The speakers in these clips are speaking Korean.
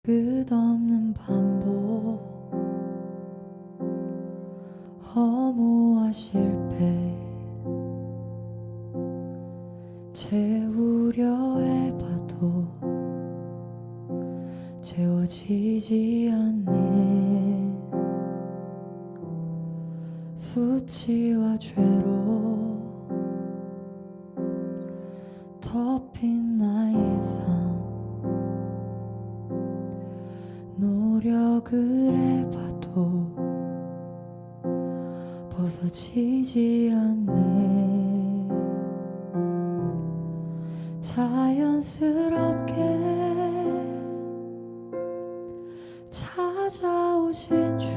끝없는 반복, 허무와 실패 채우려 해봐도 채워지지 않네. 수치와 죄로 덮인 나의 삶, 노력을 해봐도 벗어지지 않네. 자연스럽게 찾아오신 주,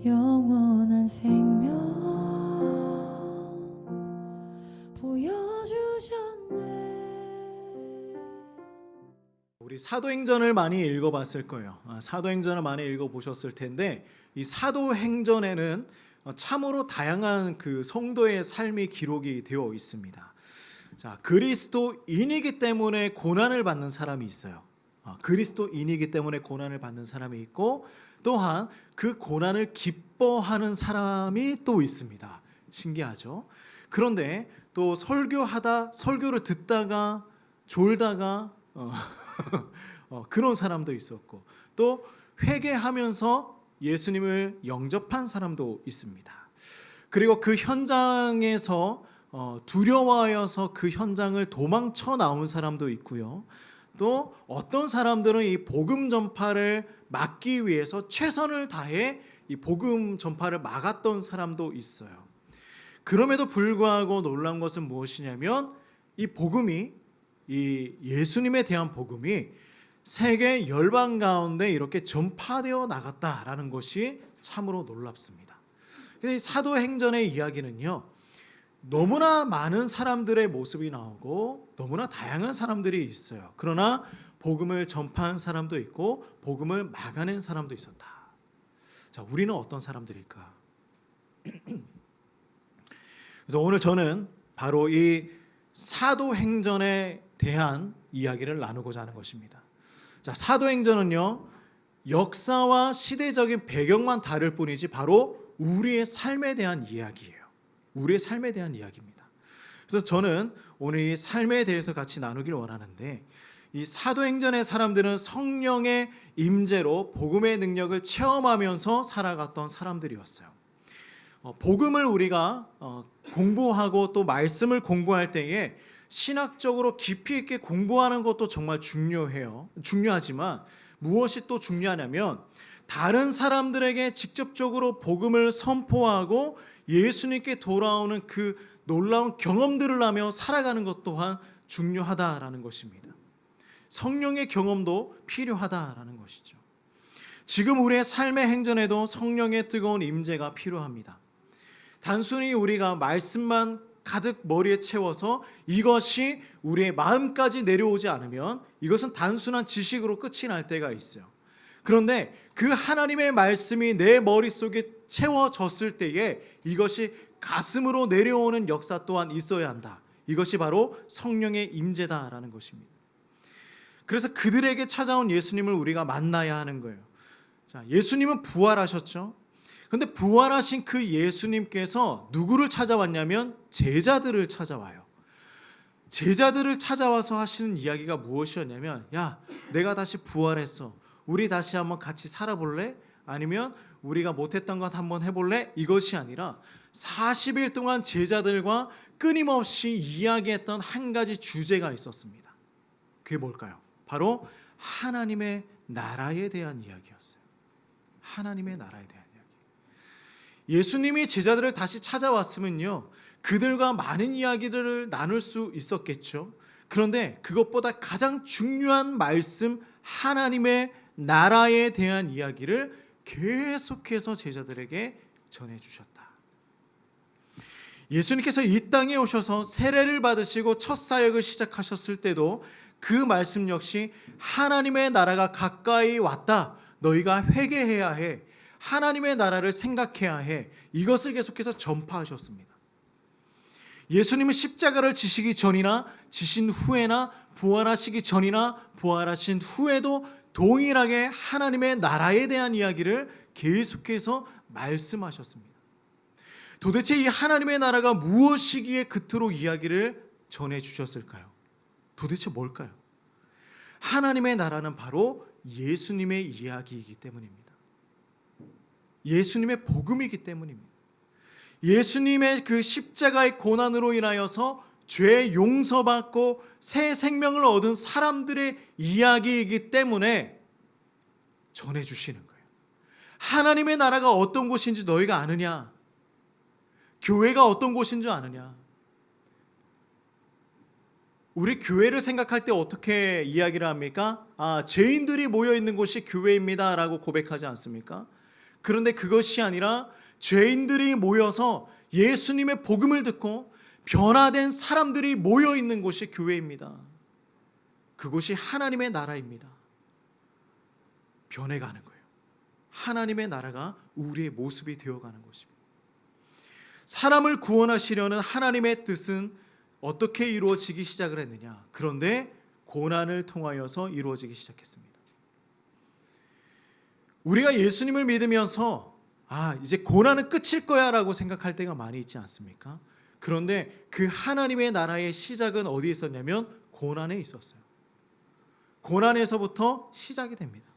영원한 생명 보여주셨네. 우리 사도행전을 많이 읽어봤을 거예요. 사도행전을 많이 읽어보셨을 텐데, 이 사도행전에는 참으로 다양한 그 성도의 삶이 기록이 되어 있습니다. 자, 그리스도인이기 때문에 고난을 받는 사람이 있어요. 그리스도인이기 때문에 고난을 받는 사람이 있고, 또한 그 고난을 기뻐하는 사람이 또 있습니다. 신기하죠? 그런데 또 설교를 듣다가 졸다가 그런 사람도 있었고, 또 회개하면서 예수님을 영접한 사람도 있습니다. 그리고 그 현장에서 두려워하여서 그 현장을 도망쳐 나온 사람도 있고요. 또 어떤 사람들은 이 복음 전파를 막기 위해서 최선을 다해 이 복음 전파를 막았던 사람도 있어요. 그럼에도 불구하고 놀라운 것은 무엇이냐면, 이 복음이, 이 예수님에 대한 복음이 세계 열방 가운데 이렇게 전파되어 나갔다라는 것이 참으로 놀랍습니다. 이 사도행전의 이야기는요, 너무나 많은 사람들의 모습이 나오고 너무나 다양한 사람들이 있어요. 그러나 복음을 전파한 사람도 있고 복음을 막아낸 사람도 있었다. 자, 우리는 어떤 사람들일까? 그래서 오늘 저는 바로 이 사도행전에 대한 이야기를 나누고자 하는 것입니다. 자, 사도행전은요, 역사와 시대적인 배경만 다를 뿐이지 바로 우리의 삶에 대한 이야기예요. 우리의 삶에 대한 이야기입니다. 그래서 저는 오늘 이 삶에 대해서 같이 나누길 원하는데, 이 사도행전의 사람들은 성령의 임재로 복음의 능력을 체험하면서 살아갔던 사람들이었어요. 복음을 우리가 공부하고 또 말씀을 공부할 때에 신학적으로 깊이 있게 공부하는 것도 정말 중요하지만 무엇이 또 중요하냐면, 다른 사람들에게 직접적으로 복음을 선포하고 예수님께 돌아오는 그 놀라운 경험들을 하며 살아가는 것 또한 중요하다라는 것입니다. 성령의 경험도 필요하다라는 것이죠. 지금 우리의 삶의 행전에도 성령의 뜨거운 임재가 필요합니다. 단순히 우리가 말씀만 가득 머리에 채워서 이것이 우리의 마음까지 내려오지 않으면 이것은 단순한 지식으로 끝이 날 때가 있어요. 그런데 그 하나님의 말씀이 내 머릿속에 채워졌을 때에 이것이 가슴으로 내려오는 역사 또한 있어야 한다. 이것이 바로 성령의 임재다라는 것입니다. 그래서 그들에게 찾아온 예수님을 우리가 만나야 하는 거예요. 자, 예수님은 부활하셨죠. 그런데 부활하신 그 예수님께서 누구를 찾아왔냐면 제자들을 찾아와요. 제자들을 찾아와서 하시는 이야기가 무엇이었냐면, 야, 내가 다시 부활했어. 우리 다시 한번 같이 살아볼래? 아니면 우리가 못했던 것 한번 해볼래? 이것이 아니라 40일 동안 제자들과 끊임없이 이야기했던 한 가지 주제가 있었습니다. 그게 뭘까요? 바로 하나님의 나라에 대한 이야기였어요. 하나님의 나라에 대한 이야기. 예수님이 제자들을 다시 찾아왔으면요, 그들과 많은 이야기들을 나눌 수 있었겠죠. 그런데 그것보다 가장 중요한 말씀, 하나님의 나라에 대한 이야기를 계속해서 제자들에게 전해주셨다. 예수님께서 이 땅에 오셔서 세례를 받으시고 첫 사역을 시작하셨을 때도 그 말씀 역시 하나님의 나라가 가까이 왔다. 너희가 회개해야 해. 하나님의 나라를 생각해야 해. 이것을 계속해서 전파하셨습니다. 예수님은 십자가를 지시기 전이나 지신 후에나 부활하시기 전이나 부활하신 후에도 동일하게 하나님의 나라에 대한 이야기를 계속해서 말씀하셨습니다. 도대체 이 하나님의 나라가 무엇이기에 그토록 이야기를 전해주셨을까요? 도대체 뭘까요? 하나님의 나라는 바로 예수님의 이야기이기 때문입니다. 예수님의 복음이기 때문입니다. 예수님의 그 십자가의 고난으로 인하여서 죄 용서받고 새 생명을 얻은 사람들의 이야기이기 때문에 전해주시는 거예요. 하나님의 나라가 어떤 곳인지 너희가 아느냐? 교회가 어떤 곳인 줄 아느냐? 우리 교회를 생각할 때 어떻게 이야기를 합니까? 죄인들이 모여있는 곳이 교회입니다 라고 고백하지 않습니까? 그런데 그것이 아니라 죄인들이 모여서 예수님의 복음을 듣고 변화된 사람들이 모여있는 곳이 교회입니다. 그곳이 하나님의 나라입니다. 변해가는 거예요. 하나님의 나라가 우리의 모습이 되어가는 것입니다. 사람을 구원하시려는 하나님의 뜻은 어떻게 이루어지기 시작을 했느냐? 그런데 고난을 통하여서 이루어지기 시작했습니다. 우리가 예수님을 믿으면서 이제 고난은 끝일 거야 라고 생각할 때가 많이 있지 않습니까? 그런데 그 하나님의 나라의 시작은 어디에 있었냐면 고난에 있었어요. 고난에서부터 시작이 됩니다.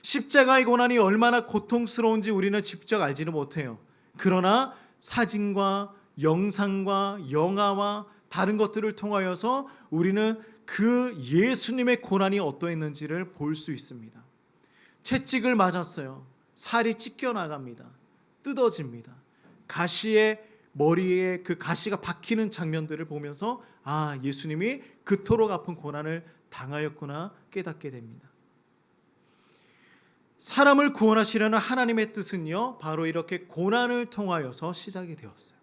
십자가의 고난이 얼마나 고통스러운지 우리는 직접 알지는 못해요. 그러나 사진과 영상과 영화와 다른 것들을 통하여서 우리는 그 예수님의 고난이 어떠했는지를 볼 수 있습니다. 채찍을 맞았어요. 살이 찢겨 나갑니다. 뜯어집니다. 머리에 그 가시가 박히는 장면들을 보면서 예수님이 그토록 아픈 고난을 당하였구나 깨닫게 됩니다. 사람을 구원하시려는 하나님의 뜻은요, 바로 이렇게 고난을 통하여서 시작이 되었어요.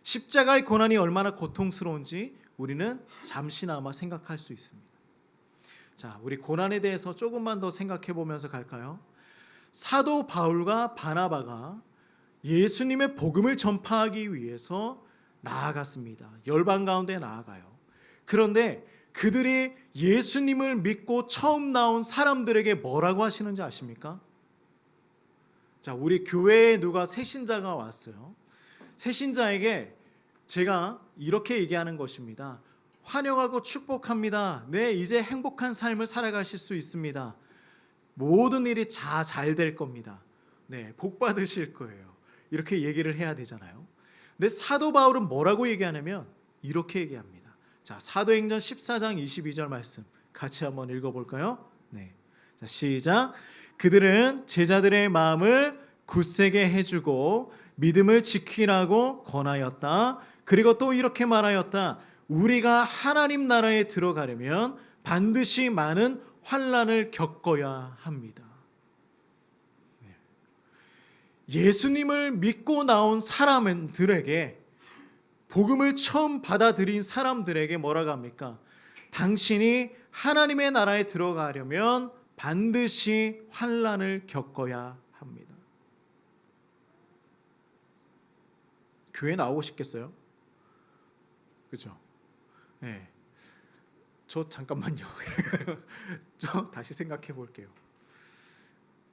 십자가의 고난이 얼마나 고통스러운지 우리는 잠시나마 생각할 수 있습니다. 자, 우리 고난에 대해서 조금만 더 생각해 보면서 갈까요? 사도 바울과 바나바가 예수님의 복음을 전파하기 위해서 나아갔습니다. 열방 가운데 나아가요. 그런데 그들이 예수님을 믿고 처음 나온 사람들에게 뭐라고 하시는지 아십니까? 자, 우리 교회에 누가 새신자가 왔어요. 새신자에게 제가 이렇게 얘기하는 것입니다. 환영하고 축복합니다. 네, 이제 행복한 삶을 살아가실 수 있습니다. 모든 일이 잘 될 겁니다. 네, 복 받으실 거예요. 이렇게 얘기를 해야 되잖아요. 근데 사도 바울은 뭐라고 얘기하냐면 이렇게 얘기합니다. 자, 사도행전 14장 22절 말씀 같이 한번 읽어볼까요? 네, 자, 시작. 그들은 제자들의 마음을 굳세게 해주고 믿음을 지키라고 권하였다. 그리고 또 이렇게 말하였다. 우리가 하나님 나라에 들어가려면 반드시 많은 환난을 겪어야 합니다. 예수님을 믿고 나온 사람들에게, 복음을 처음 받아들인 사람들에게 뭐라고 합니까? 당신이 하나님의 나라에 들어가려면 반드시 환난을 겪어야 합니다. 교회 나오고 싶겠어요? 그렇죠? 네. 저 잠깐만요. 저 다시 생각해 볼게요.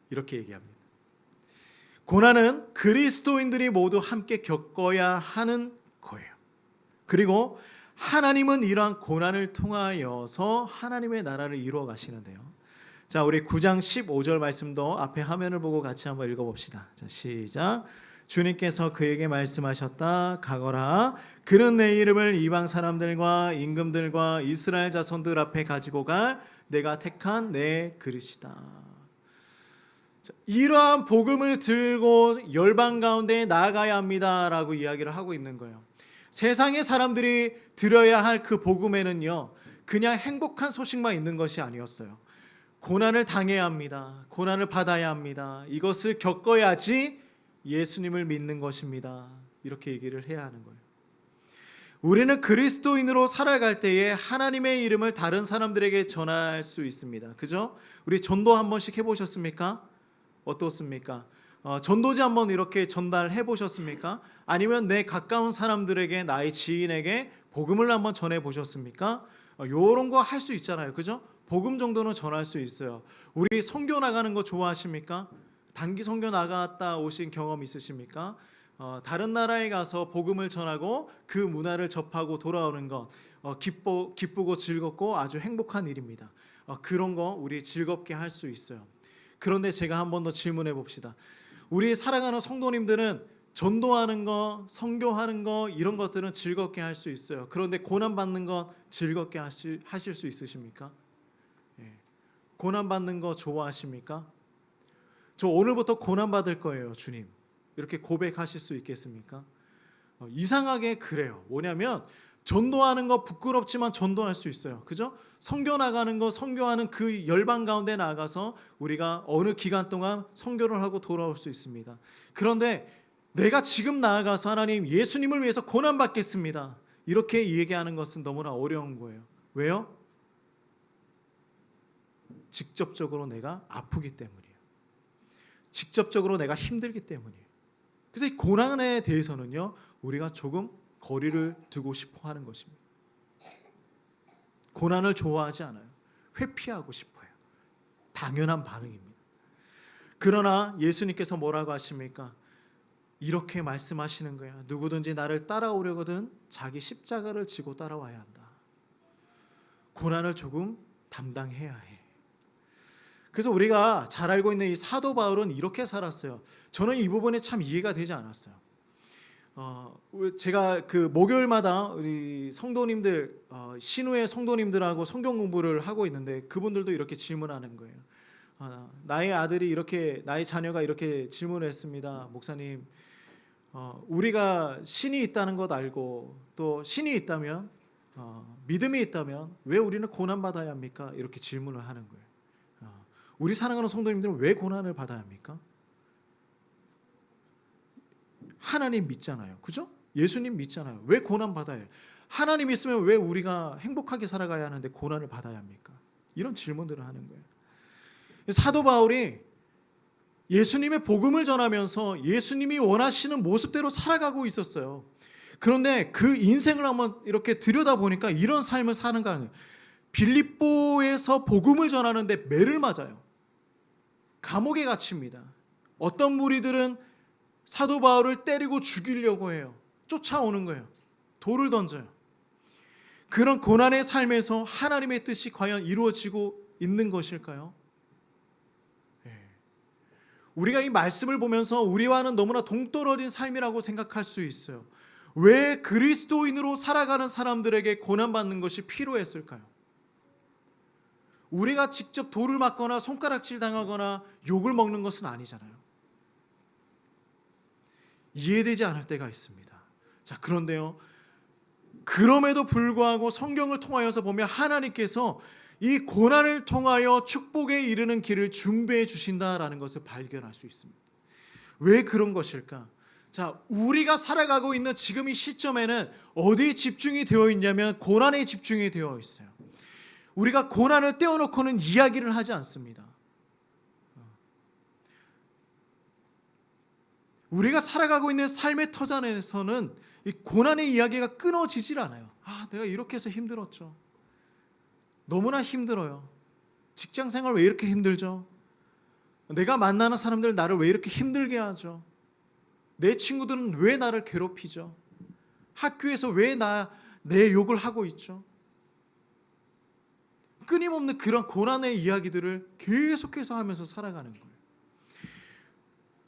이렇게 얘기합니다. 고난은 그리스도인들이 모두 함께 겪어야 하는 거예요. 그리고 하나님은 이러한 고난을 통하여서 하나님의 나라를 이루어 가시는데요. 자, 우리 9장 15절 말씀도 앞에 화면을 보고 같이 한번 읽어봅시다. 자, 시작. 주님께서 그에게 말씀하셨다. 가거라. 그는 내 이름을 이방 사람들과 임금들과 이스라엘 자손들 앞에 가지고 갈 내가 택한 내 그릇이다. 자, 이러한 복음을 들고 열방 가운데 나아가야 합니다라고 이야기를 하고 있는 거예요. 세상의 사람들이 들어야 할 그 복음에는요, 그냥 행복한 소식만 있는 것이 아니었어요. 고난을 당해야 합니다. 고난을 받아야 합니다. 이것을 겪어야지 예수님을 믿는 것입니다. 이렇게 얘기를 해야 하는 거예요. 우리는 그리스도인으로 살아갈 때에 하나님의 이름을 다른 사람들에게 전할 수 있습니다. 그죠? 우리 전도 한 번씩 해보셨습니까? 어떻습니까? 전도지 한번 이렇게 전달해 보셨습니까? 아니면 내 가까운 사람들에게, 나의 지인에게 복음을 한번 전해 보셨습니까? 요런 거 할 수 있잖아요. 그죠? 복음 정도는 전할 수 있어요. 우리 선교 나가는 거 좋아하십니까? 단기 선교 나갔다 오신 경험 있으십니까? 다른 나라에 가서 복음을 전하고 그 문화를 접하고 돌아오는 것 기쁘고 즐겁고 아주 행복한 일입니다. 그런 거 우리 즐겁게 할 수 있어요. 그런데 제가 한 번 더 질문해 봅시다. 우리 사랑하는 성도님들은 전도하는 거, 선교하는 거 이런 것들은 즐겁게 할 수 있어요. 그런데 고난 받는 거 즐겁게 하실 수 있으십니까? 고난 받는 거 좋아하십니까? 저 오늘부터 고난 받을 거예요, 주님. 이렇게 고백하실 수 있겠습니까? 이상하게 그래요. 뭐냐면 전도하는 거 부끄럽지만 전도할 수 있어요. 그죠? 선교 나가는 거, 선교하는 그 열방 가운데 나가서 우리가 어느 기간 동안 선교를 하고 돌아올 수 있습니다. 그런데 내가 지금 나아가서 하나님 예수님을 위해서 고난 받겠습니다. 이렇게 얘기하는 것은 너무나 어려운 거예요. 왜요? 직접적으로 내가 아프기 때문이에요. 직접적으로 내가 힘들기 때문이에요. 그래서 이 고난에 대해서는요, 우리가 조금 거리를 두고 싶어 하는 것입니다. 고난을 좋아하지 않아요. 회피하고 싶어요. 당연한 반응입니다. 그러나 예수님께서 뭐라고 하십니까? 이렇게 말씀하시는 거예요. 누구든지 나를 따라오려거든 자기 십자가를 지고 따라와야 한다. 고난을 조금 담당해야 해. 그래서 우리가 잘 알고 있는 이 사도 바울은 이렇게 살았어요. 저는 이 부분에 참 이해가 되지 않았어요. 제가 그 목요일마다 우리 성도님들 신우의 성도님들하고 성경 공부를 하고 있는데 그분들도 이렇게 질문하는 거예요. 나의 아들이 이렇게, 나의 자녀가 이렇게 질문했습니다. 목사님, 우리가 신이 있다는 것 알고 또 신이 있다면 믿음이 있다면 왜 우리는 고난 받아야 합니까? 이렇게 질문을 하는 거예요. 우리 사랑하는 성도님들은 왜 고난을 받아야 합니까? 하나님 믿잖아요. 그죠? 예수님 믿잖아요. 왜 고난 받아야 해요? 하나님 있으면 왜 우리가 행복하게 살아가야 하는데 고난을 받아야 합니까? 이런 질문들을 하는 거예요. 사도 바울이 예수님의 복음을 전하면서 예수님이 원하시는 모습대로 살아가고 있었어요. 그런데 그 인생을 한번 이렇게 들여다보니까 이런 삶을 사는 거예요. 빌립보에서 복음을 전하는데 매를 맞아요. 감옥에 갇힙니다. 어떤 무리들은 사도 바울을 때리고 죽이려고 해요. 쫓아오는 거예요. 돌을 던져요. 그런 고난의 삶에서 하나님의 뜻이 과연 이루어지고 있는 것일까요? 우리가 이 말씀을 보면서 우리와는 너무나 동떨어진 삶이라고 생각할 수 있어요. 왜 그리스도인으로 살아가는 사람들에게 고난받는 것이 필요했을까요? 우리가 직접 돌을 맞거나 손가락질 당하거나 욕을 먹는 것은 아니잖아요. 이해되지 않을 때가 있습니다. 자, 그런데요, 그럼에도 불구하고 성경을 통하여서 보면 하나님께서 이 고난을 통하여 축복에 이르는 길을 준비해 주신다라는 것을 발견할 수 있습니다. 왜 그런 것일까? 자, 우리가 살아가고 있는 지금 이 시점에는 어디에 집중이 되어 있냐면 고난에 집중이 되어 있어요. 우리가 고난을 떼어놓고는 이야기를 하지 않습니다. 우리가 살아가고 있는 삶의 터전에서는 이 고난의 이야기가 끊어지질 않아요. 내가 이렇게 해서 힘들었죠. 너무나 힘들어요. 직장 생활 왜 이렇게 힘들죠? 내가 만나는 사람들 나를 왜 이렇게 힘들게 하죠? 내 친구들은 왜 나를 괴롭히죠? 학교에서 왜 내 욕을 하고 있죠? 끊임없는 그런 고난의 이야기들을 계속해서 하면서 살아가는 거예요.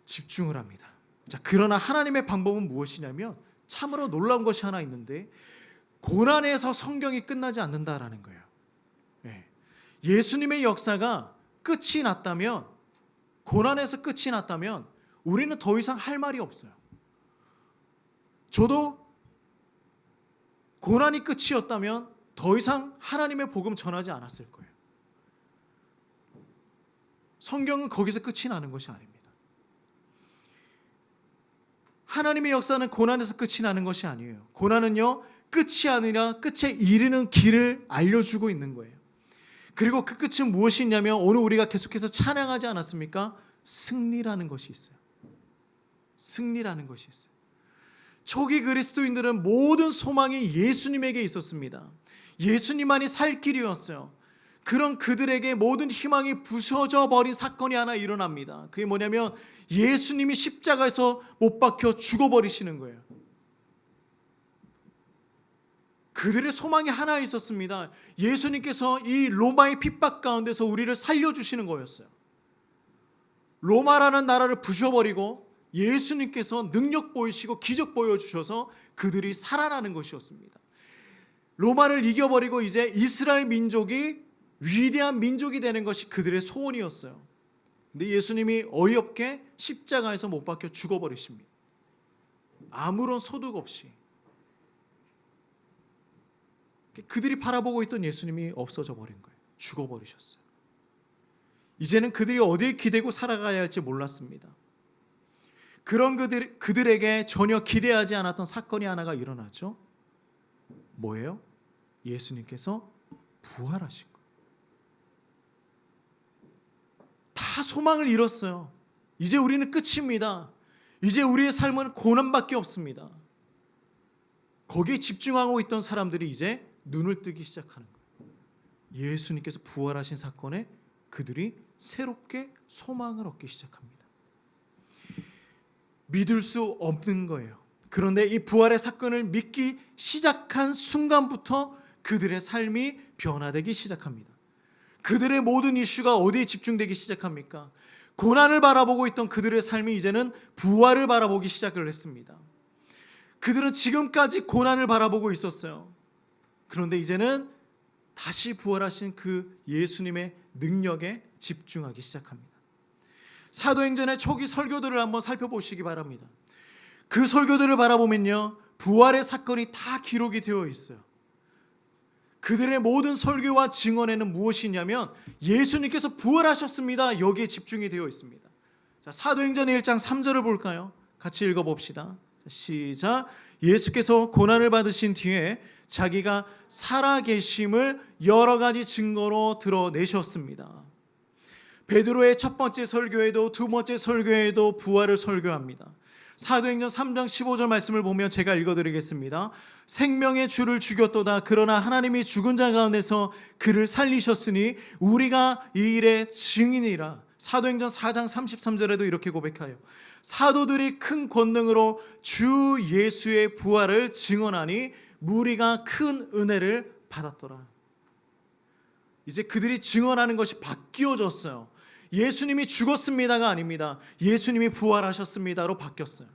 집중을 합니다. 자, 그러나 하나님의 방법은 무엇이냐면 참으로 놀라운 것이 하나 있는데 고난에서 성경이 끝나지 않는다라는 거예요. 예수님의 역사가 끝이 났다면, 고난에서 끝이 났다면 우리는 더 이상 할 말이 없어요. 저도 고난이 끝이었다면 더 이상 하나님의 복음 전하지 않았을 거예요. 성경은 거기서 끝이 나는 것이 아닙니다. 하나님의 역사는 고난에서 끝이 나는 것이 아니에요. 고난은요, 끝이 아니라 끝에 이르는 길을 알려주고 있는 거예요. 그리고 그 끝은 무엇이 있냐면 오늘 우리가 계속해서 찬양하지 않았습니까? 승리라는 것이 있어요. 승리라는 것이 있어요. 초기 그리스도인들은 모든 소망이 예수님에게 있었습니다. 예수님만이 살 길이었어요. 그런 그들에게 모든 희망이 부서져 버린 사건이 하나 일어납니다. 그게 뭐냐면 예수님이 십자가에서 못 박혀 죽어버리시는 거예요. 그들의 소망이 하나 있었습니다. 예수님께서 이 로마의 핍박 가운데서 우리를 살려주시는 거였어요. 로마라는 나라를 부셔버리고 예수님께서 능력 보이시고 기적 보여주셔서 그들이 살아나는 것이었습니다. 로마를 이겨버리고 이제 이스라엘 민족이 위대한 민족이 되는 것이 그들의 소원이었어요. 근데 예수님이 어이없게 십자가에서 못 박혀 죽어버리십니다. 아무런 소득 없이. 그들이 바라보고 있던 예수님이 없어져 버린 거예요. 죽어버리셨어요. 이제는 그들이 어디에 기대고 살아가야 할지 몰랐습니다. 그런 그들에게 전혀 기대하지 않았던 사건이 하나가 일어나죠. 뭐예요? 예수님께서 부활하신 거예요. 다 소망을 잃었어요. 이제 우리는 끝입니다. 이제 우리의 삶은 고난밖에 없습니다. 거기에 집중하고 있던 사람들이 이제 눈을 뜨기 시작하는 거예요. 예수님께서 부활하신 사건에 그들이 새롭게 소망을 얻기 시작합니다. 믿을 수 없는 거예요. 그런데 이 부활의 사건을 믿기 시작한 순간부터 그들의 삶이 변화되기 시작합니다. 그들의 모든 이슈가 어디에 집중되기 시작합니까? 고난을 바라보고 있던 그들의 삶이 이제는 부활을 바라보기 시작을 했습니다. 그들은 지금까지 고난을 바라보고 있었어요. 그런데 이제는 다시 부활하신 그 예수님의 능력에 집중하기 시작합니다. 사도행전의 초기 설교들을 한번 살펴보시기 바랍니다. 그 설교들을 바라보면요, 부활의 사건이 다 기록이 되어 있어요. 그들의 모든 설교와 증언에는 무엇이냐면 예수님께서 부활하셨습니다. 여기에 집중이 되어 있습니다. 자, 사도행전 1장 3절을 볼까요? 같이 읽어봅시다. 시작. 예수께서 고난을 받으신 뒤에 자기가 살아계심을 여러 가지 증거로 드러내셨습니다. 베드로의 첫 번째 설교에도 두 번째 설교에도 부활을 설교합니다. 사도행전 3장 15절 말씀을 보면 제가 읽어드리겠습니다. 생명의 주를 죽였도다. 그러나 하나님이 죽은 자 가운데서 그를 살리셨으니 우리가 이 일의 증인이라. 사도행전 4장 33절에도 이렇게 고백하여 사도들이 큰 권능으로 주 예수의 부활을 증언하니 무리가 큰 은혜를 받았더라. 이제 그들이 증언하는 것이 바뀌어졌어요. 예수님이 죽었습니다가 아닙니다. 예수님이 부활하셨습니다로 바뀌었어요.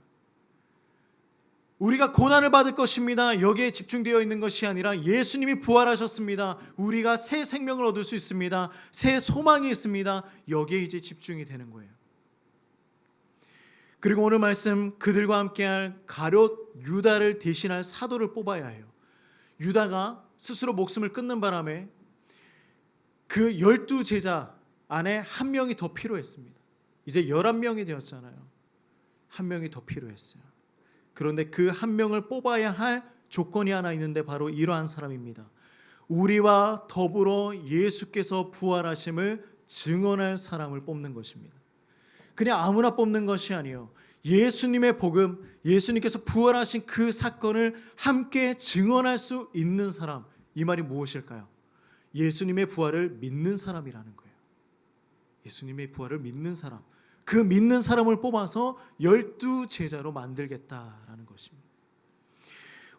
우리가 고난을 받을 것입니다. 여기에 집중되어 있는 것이 아니라 예수님이 부활하셨습니다. 우리가 새 생명을 얻을 수 있습니다. 새 소망이 있습니다. 여기에 이제 집중이 되는 거예요. 그리고 오늘 말씀 그들과 함께할 가룟 유다를 대신할 사도를 뽑아야 해요. 유다가 스스로 목숨을 끊는 바람에 그 12제자 안에 한 명이 더 필요했습니다. 이제 11명이 되었잖아요. 한 명이 더 필요했어요. 그런데 그 한 명을 뽑아야 할 조건이 하나 있는데 바로 이러한 사람입니다. 우리와 더불어 예수께서 부활하심을 증언할 사람을 뽑는 것입니다. 그냥 아무나 뽑는 것이 아니에요. 예수님의 복음, 예수님께서 부활하신 그 사건을 함께 증언할 수 있는 사람. 이 말이 무엇일까요? 예수님의 부활을 믿는 사람이라는 거예요. 예수님의 부활을 믿는 사람. 그 믿는 사람을 뽑아서 12제자로 만들겠다라는 것입니다.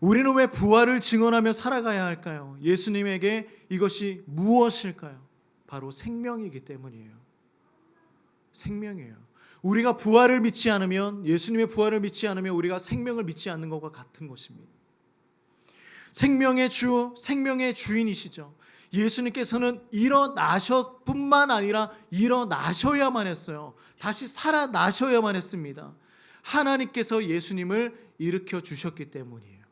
우리는 왜 부활을 증언하며 살아가야 할까요? 예수님에게 이것이 무엇일까요? 바로 생명이기 때문이에요. 생명이에요. 우리가 부활을 믿지 않으면, 예수님의 부활을 믿지 않으면 우리가 생명을 믿지 않는 것과 같은 것입니다. 생명의 주, 생명의 주인이시죠. 예수님께서는 일어나셨뿐만 아니라 일어나셔야만 했어요. 다시 살아나셔야만 했습니다. 하나님께서 예수님을 일으켜 주셨기 때문이에요.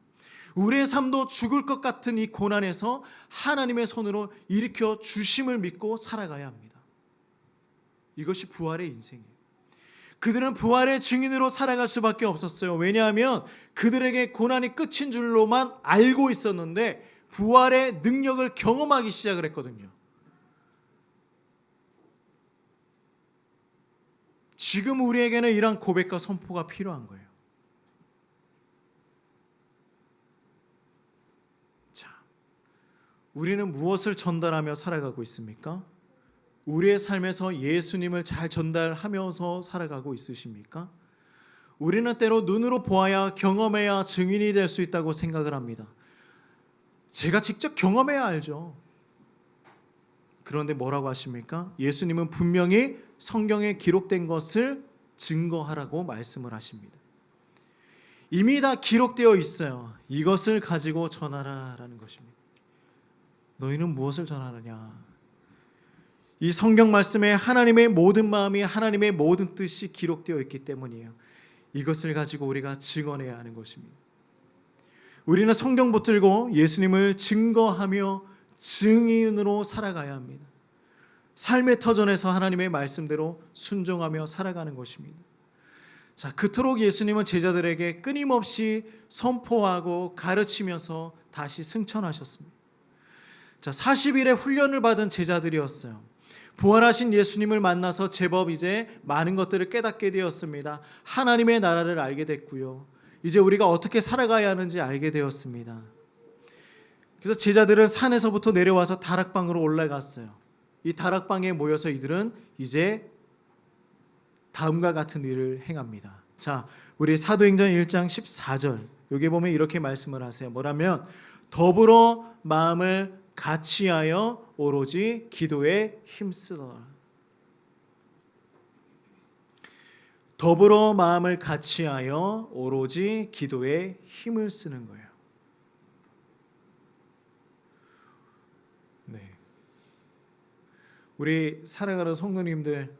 우리의 삶도 죽을 것 같은 이 고난에서 하나님의 손으로 일으켜 주심을 믿고 살아가야 합니다. 이것이 부활의 인생이에요. 그들은 부활의 증인으로 살아갈 수밖에 없었어요. 왜냐하면 그들에게 고난이 끝인 줄로만 알고 있었는데 부활의 능력을 경험하기 시작을 했거든요. 지금 우리에게는 이러한 고백과 선포가 필요한 거예요. 우리는 무엇을 전달하며 살아가고 있습니까? 우리의 삶에서 예수님을 잘 전달하면서 살아가고 있으십니까? 우리는 때로 눈으로 보아야 경험해야 증인이 될 수 있다고 생각을 합니다. 제가 직접 경험해야 알죠. 그런데 뭐라고 하십니까? 예수님은 분명히 성경에 기록된 것을 증거하라고 말씀을 하십니다. 이미 다 기록되어 있어요. 이것을 가지고 전하라라는 것입니다. 너희는 무엇을 전하느냐? 이 성경 말씀에 하나님의 모든 마음이 하나님의 모든 뜻이 기록되어 있기 때문이에요. 이것을 가지고 우리가 증언해야 하는 것입니다. 우리는 성경 붙들고 예수님을 증거하며 증인으로 살아가야 합니다. 삶의 터전에서 하나님의 말씀대로 순종하며 살아가는 것입니다. 자, 그토록 예수님은 제자들에게 끊임없이 선포하고 가르치면서 다시 승천하셨습니다. 자, 40일의 훈련을 받은 제자들이었어요. 부활하신 예수님을 만나서 제법 이제 많은 것들을 깨닫게 되었습니다. 하나님의 나라를 알게 됐고요. 이제 우리가 어떻게 살아가야 하는지 알게 되었습니다. 그래서 제자들은 산에서부터 내려와서 다락방으로 올라갔어요. 이 다락방에 모여서 이들은 이제 다음과 같은 일을 행합니다. 자, 우리 사도행전 1장 14절 여기 보면 이렇게 말씀을 하세요. 뭐라면 더불어 마음을 같이하여 오로지 기도에 힘쓰더라. 더불어 마음을 같이하여 오로지 기도에 힘을 쓰는 거예요. 네. 우리 사랑하는 성도님들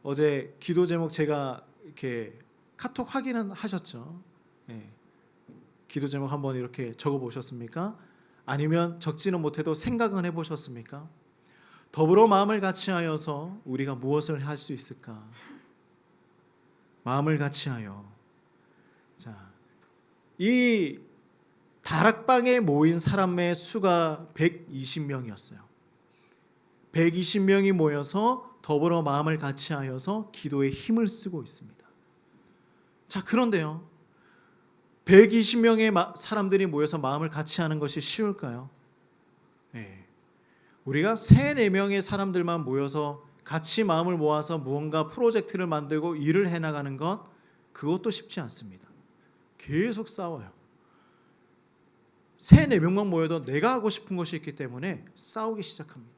어제 기도 제목 제가 이렇게 카톡 확인은 하셨죠? 네. 기도 제목 한번 이렇게 적어 보셨습니까? 아니면 적지는 못해도 생각은 해보셨습니까? 더불어 마음을 같이하여서 우리가 무엇을 할 수 있을까? 마음을 같이하여. 자, 이 다락방에 모인 사람의 수가 120명이었어요. 120명이 모여서 더불어 마음을 같이하여서 기도에 힘을 쓰고 있습니다. 자, 그런데요. 120명의 사람들이 모여서 마음을 같이 하는 것이 쉬울까요? 네. 우리가 3, 4명의 사람들만 모여서 같이 마음을 모아서 무언가 프로젝트를 만들고 일을 해나가는 것 그것도 쉽지 않습니다. 계속 싸워요. 3, 4명만 모여도 내가 하고 싶은 것이 있기 때문에 싸우기 시작합니다.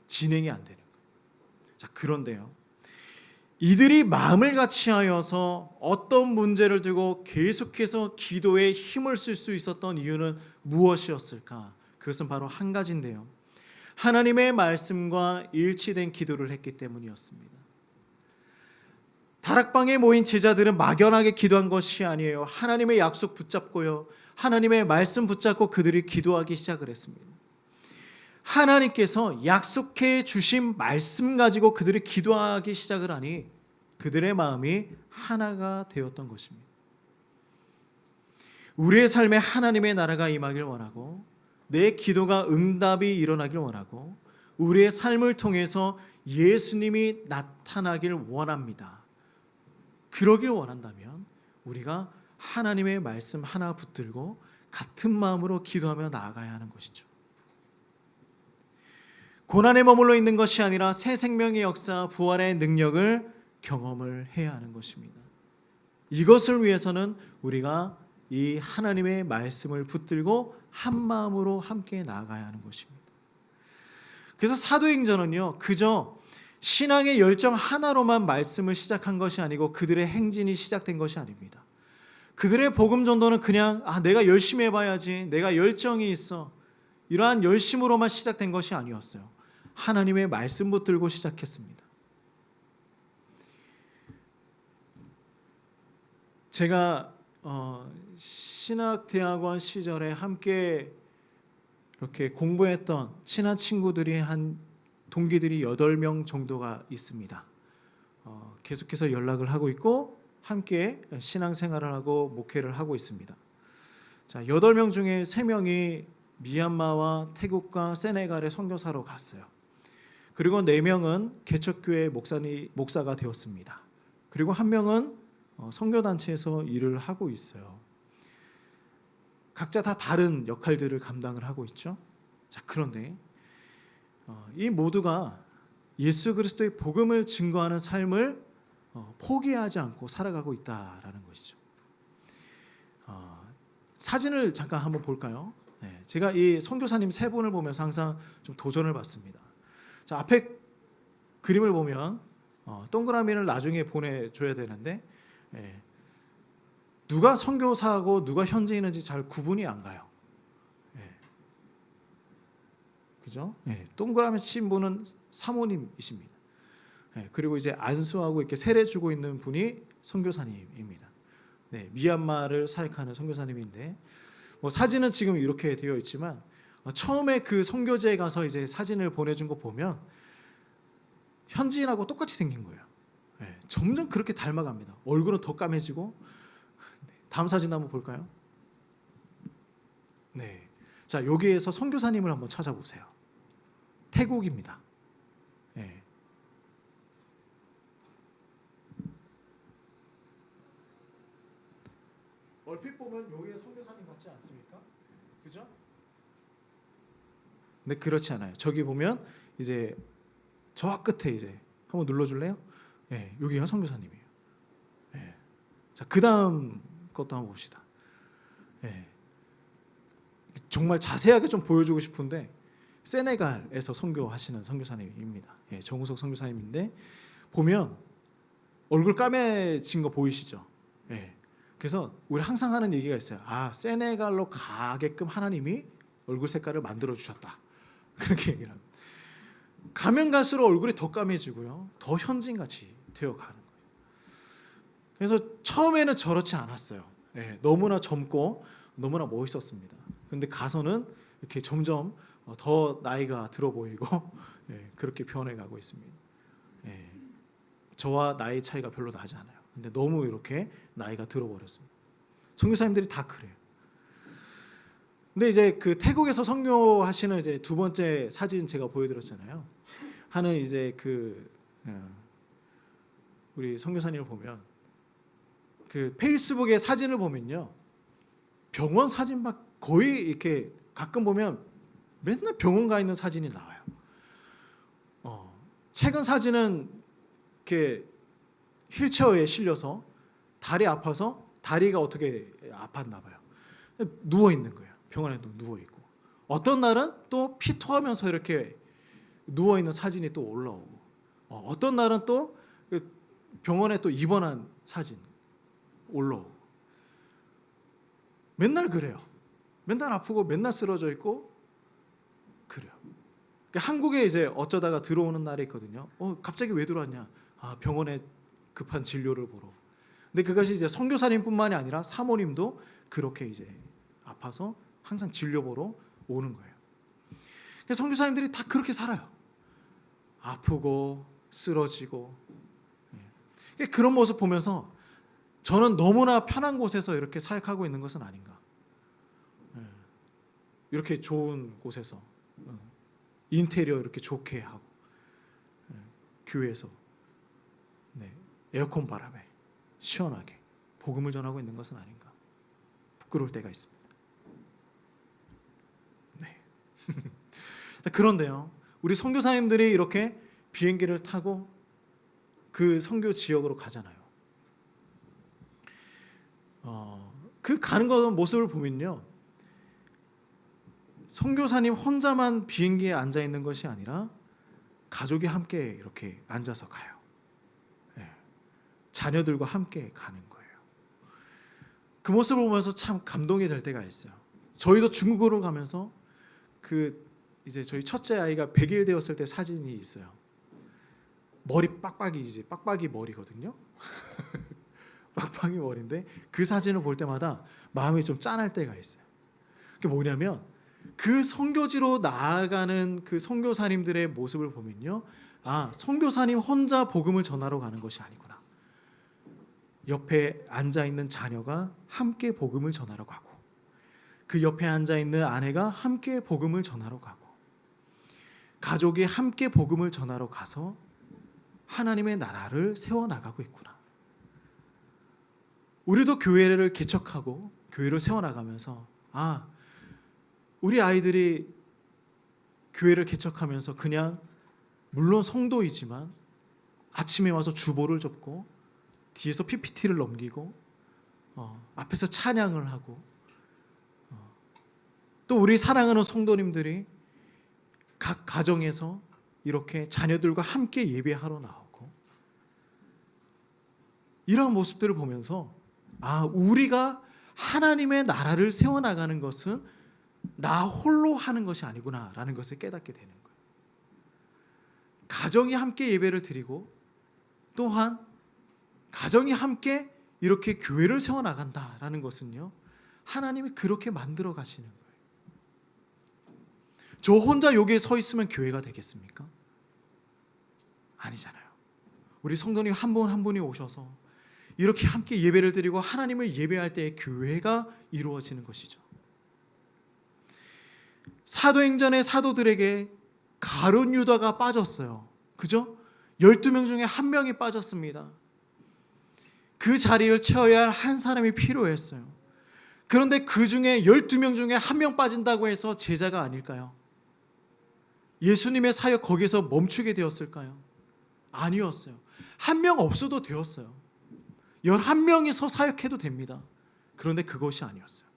진행이 안 되는 거예요. 자, 그런데요. 이들이 마음을 같이하여서 어떤 문제를 두고 계속해서 기도에 힘을 쓸 수 있었던 이유는 무엇이었을까? 그것은 바로 한 가지인데요. 하나님의 말씀과 일치된 기도를 했기 때문이었습니다. 다락방에 모인 제자들은 막연하게 기도한 것이 아니에요. 하나님의 약속 붙잡고요. 하나님의 말씀 붙잡고 그들이 기도하기 시작을 했습니다. 하나님께서 약속해 주신 말씀 가지고 그들이 기도하기 시작을 하니 그들의 마음이 하나가 되었던 것입니다. 우리의 삶에 하나님의 나라가 임하길 원하고 내 기도가 응답이 일어나길 원하고 우리의 삶을 통해서 예수님이 나타나길 원합니다. 그러길 원한다면 우리가 하나님의 말씀 하나 붙들고 같은 마음으로 기도하며 나아가야 하는 것이죠. 고난에 머물러 있는 것이 아니라 새 생명의 역사, 부활의 능력을 경험을 해야 하는 것입니다. 이것을 위해서는 우리가 이 하나님의 말씀을 붙들고 한 마음으로 함께 나아가야 하는 것입니다. 그래서 사도행전은요, 그저 신앙의 열정 하나로만 말씀을 시작한 것이 아니고 그들의 행진이 시작된 것이 아닙니다. 그들의 복음 전도는 그냥 내가 열심히 해봐야지, 내가 열정이 있어, 이러한 열심으로만 시작된 것이 아니었어요. 하나님의 말씀 붙들고 시작했습니다. 제가 신학대학원 시절에 함께 이렇게 공부했던 친한 친구들이 한 동기들이 8명 정도가 있습니다. 계속해서 연락을 하고 있고 함께 신앙생활을 하고 목회를 하고 있습니다. 자, 8명 중에 3명이 미얀마와 태국과 세네갈에 선교사로 갔어요. 그리고 4명은 개척교회 목사가 되었습니다. 그리고 1명은 선교단체에서 일을 하고 있어요. 각자 다 다른 역할들을 감당을 하고 있죠. 자, 그런데 이 모두가 예수 그리스도의 복음을 증거하는 삶을 포기하지 않고 살아가고 있다라는 것이죠. 사진을 잠깐 한번 볼까요? 네, 제가 이 선교사님 세 분을 보면서 항상 좀 도전을 받습니다. 자, 앞에 그림을 보면 동그라미를 나중에 보내줘야 되는데 누가 선교사고 누가 현지인인지 잘 구분이 안 가요. 그죠? 동그라미 친 분은 사모님이십니다. 그리고 이제 안수하고 이렇게 세례 주고 있는 분이 선교사님입니다. 미얀마를 사역하는 선교사님인데 뭐 사진은 지금 이렇게 되어 있지만 처음에 그 선교지에 가서 이제 사진을 보내준 거 보면 현지인하고 똑같이 생긴 거예요. 점점 그렇게 닮아갑니다. 얼굴은 더 까매지고. 다음 사진 한번 볼까요? 네, 자 여기에서 선교사님을 한번 찾아보세요. 태국입니다. 얼핏 보면 여기에 선교사님 같지 않습니까? 그죠? 네, 그렇지 않아요. 저기 보면 이제 저 끝에 이제 한번 눌러줄래요? 여기가 선교사님이에요. 자, 그 다음 것도 한번 봅시다. 정말 자세하게 좀 보여주고 싶은데 세네갈에서 선교하시는 선교사님입니다. 정우석 선교사님인데 보면 얼굴 까매진 거 보이시죠? 그래서 우리 항상 하는 얘기가 있어요. 세네갈로 가게끔 하나님이 얼굴 색깔을 만들어 주셨다. 그렇게 얘기를 합니다. 가면 갈수록 얼굴이 더 까매지고요, 더 현지인같이 되어가는 거예요. 그래서 처음에는 저렇지 않았어요. 너무나 젊고 너무나 멋있었습니다. 근데 가서는 이렇게 점점 더 나이가 들어 보이고 그렇게 변해가고 있습니다. 저와 나이 차이가 별로 나지 않아요. 근데 너무 이렇게 나이가 들어버렸습니다. 선교사님들이 다 그래요. 근데 이제 그 태국에서 선교하시는 이제 두 번째 사진 제가 보여드렸잖아요. 하는 이제 그 우리 선교사님을 보면 그 페이스북에 사진을 보면요, 병원 사진 막 거의 이렇게 가끔 보면 맨날 병원 가 있는 사진이 나와요. 최근 사진은 이렇게 휠체어에 실려서 다리 아파서 다리가 어떻게 아팠나 봐요. 누워 있는 거예요. 병원에 누워 있고. 어떤 날은 또 피토하면서 이렇게 누워 있는 사진이 또 올라오고, 어떤 날은 또 병원에 또 입원한 사진 올라오고. 맨날 그래요. 맨날 아프고 맨날 쓰러져 있고 그래요. 그러니까 한국에 이제 어쩌다가 들어오는 날이 있거든요. 갑자기 왜 들어왔냐? 병원에 급한 진료를 보러. 근데 그것이 이제 선교사님뿐만이 아니라 사모님도 그렇게 이제 아파서 항상 진료 보러 오는 거예요. 그래서 선교사님들이 다 그렇게 살아요. 아프고 쓰러지고. 그런 모습 보면서 저는 너무나 편한 곳에서 이렇게 사역하고 있는 것은 아닌가. 이렇게 좋은 곳에서 인테리어 이렇게 좋게 하고 교회에서 에어컨 바람에 시원하게 복음을 전하고 있는 것은 아닌가. 부끄러울 때가 있습니다. 그런데요, 우리 선교사님들이 이렇게 비행기를 타고 그 선교 지역으로 가잖아요. 그 가는 거 모습을 보면요, 선교사님 혼자만 비행기에 앉아 있는 것이 아니라 가족이 함께 이렇게 앉아서 가요. 자녀들과 함께 가는 거예요. 그 모습을 보면서 참 감동이 될 때가 있어요. 저희도 중국으로 가면서 이제 저희 첫째 아이가 100일 되었을 때 사진이 있어요. 머리 빡빡이 머리거든요. 빡빡이 머리인데 그 사진을 볼 때마다 마음이 좀 짠할 때가 있어요. 그게 뭐냐면 그 선교지로 나아가는 그 선교사님들의 모습을 보면요, 선교사님 혼자 복음을 전하러 가는 것이 아니구나. 옆에 앉아 있는 자녀가 함께 복음을 전하러 가고, 그 옆에 앉아 있는 아내가 함께 복음을 전하러 가고, 가족이 함께 복음을 전하러 가서 하나님의 나라를 세워 나가고 있구나. 우리도 교회를 개척하고 교회를 세워 나가면서 우리 아이들이 교회를 개척하면서 그냥 물론 성도이지만 아침에 와서 주보를 접고 뒤에서 PPT를 넘기고 앞에서 찬양을 하고 또 우리 사랑하는 성도님들이 각 가정에서 이렇게 자녀들과 함께 예배하러 나오고 이런 모습들을 보면서 우리가 하나님의 나라를 세워나가는 것은 나 홀로 하는 것이 아니구나라는 것을 깨닫게 되는 거예요. 가정이 함께 예배를 드리고 또한 가정이 함께 이렇게 교회를 세워나간다라는 것은요, 하나님이 그렇게 만들어 가시는 거예요. 저 혼자 여기에 서 있으면 교회가 되겠습니까? 아니잖아요. 우리 성도님 한 분 한 분이 오셔서 이렇게 함께 예배를 드리고 하나님을 예배할 때의 교회가 이루어지는 것이죠. 사도행전의 사도들에게 가룟 유다가 빠졌어요. 그죠? 12명 중에 한 명이 빠졌습니다. 그 자리를 채워야 할 한 사람이 필요했어요. 그런데 그 중에 12명 중에 한 명 빠진다고 해서 제자가 아닐까요? 예수님의 사역 거기서 멈추게 되었을까요? 아니었어요. 한 명 없어도 되었어요. 11명이서 사역해도 됩니다. 그런데 그것이 아니었어요.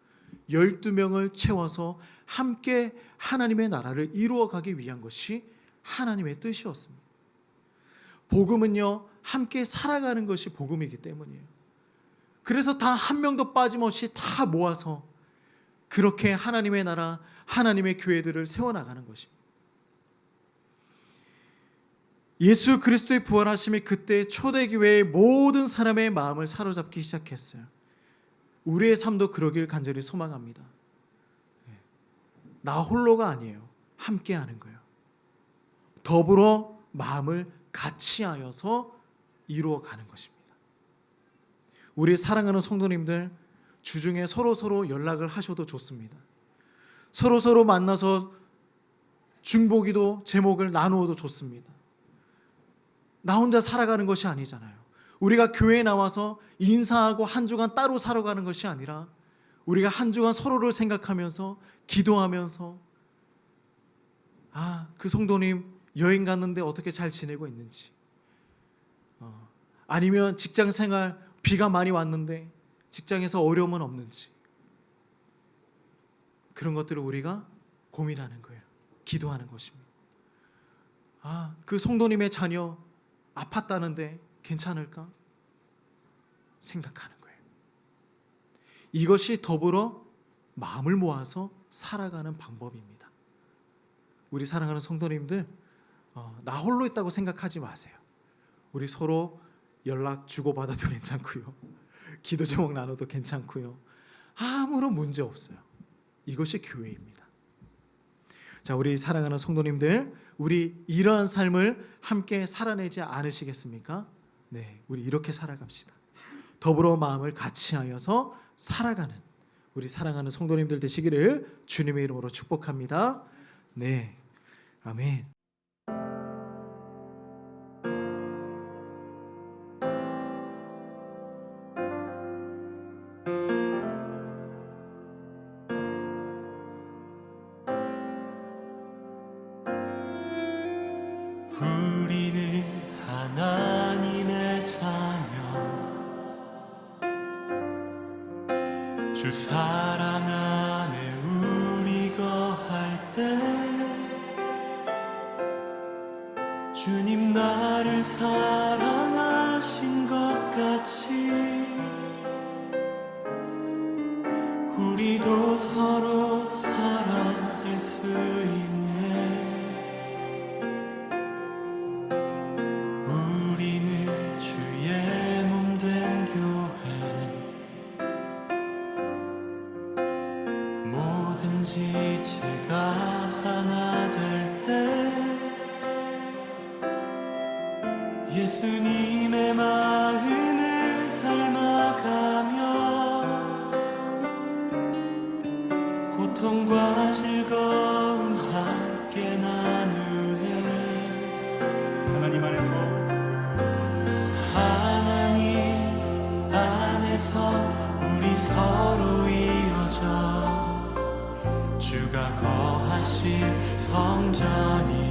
12명을 채워서 함께 하나님의 나라를 이루어가기 위한 것이 하나님의 뜻이었습니다. 복음은요, 함께 살아가는 것이 복음이기 때문이에요. 그래서 다 한 명도 빠짐없이 다 모아서 그렇게 하나님의 나라, 하나님의 교회들을 세워나가는 것입니다. 예수 그리스도의 부활하심이 그때 초대교회의 모든 사람의 마음을 사로잡기 시작했어요. 우리의 삶도 그러길 간절히 소망합니다. 나 홀로가 아니에요. 함께 하는 거예요. 더불어 마음을 같이 하여서 이루어가는 것입니다. 우리 사랑하는 성도님들, 주중에 서로 연락을 하셔도 좋습니다. 서로 만나서 중보기도 제목을 나누어도 좋습니다. 나 혼자 살아가는 것이 아니잖아요. 우리가 교회에 나와서 인사하고 한 주간 따로 살아가는 것이 아니라 우리가 한 주간 서로를 생각하면서 기도하면서 그 성도님 여행 갔는데 어떻게 잘 지내고 있는지, 아니면 직장 생활 비가 많이 왔는데 직장에서 어려움은 없는지, 그런 것들을 우리가 고민하는 거예요. 기도하는 것입니다. 그 성도님의 자녀 아팠다는데 괜찮을까? 생각하는 거예요. 이것이 더불어 마음을 모아서 살아가는 방법입니다. 우리 사랑하는 성도님들, 나 홀로 있다고 생각하지 마세요. 우리 서로 연락 주고받아도 괜찮고요. 기도 제목 나눠도 괜찮고요. 아무런 문제 없어요. 이것이 교회입니다. 자, 우리 사랑하는 성도님들, 우리 이러한 삶을 함께 살아내지 않으시겠습니까? 네, 우리 이렇게 살아갑시다. 더불어 마음을 같이 하여서 살아가는 우리 사랑하는 성도님들 되시기를 주님의 이름으로 축복합니다. 네, 아멘. 우리는 하나님의 자녀, 주 사랑 안에 우리 거할 때 주님 나를 사랑하신 것 같이 우리도 서로 사랑할 수 있네. 우리는 주의 몸 된 교회, 뭐든지 제가 하나 될 때 예수님의 마음을 닮아가며 고통과 즐거움 함께 나누네. 하나님 안에서 우리 서로 이어져 주가 거하실 성전이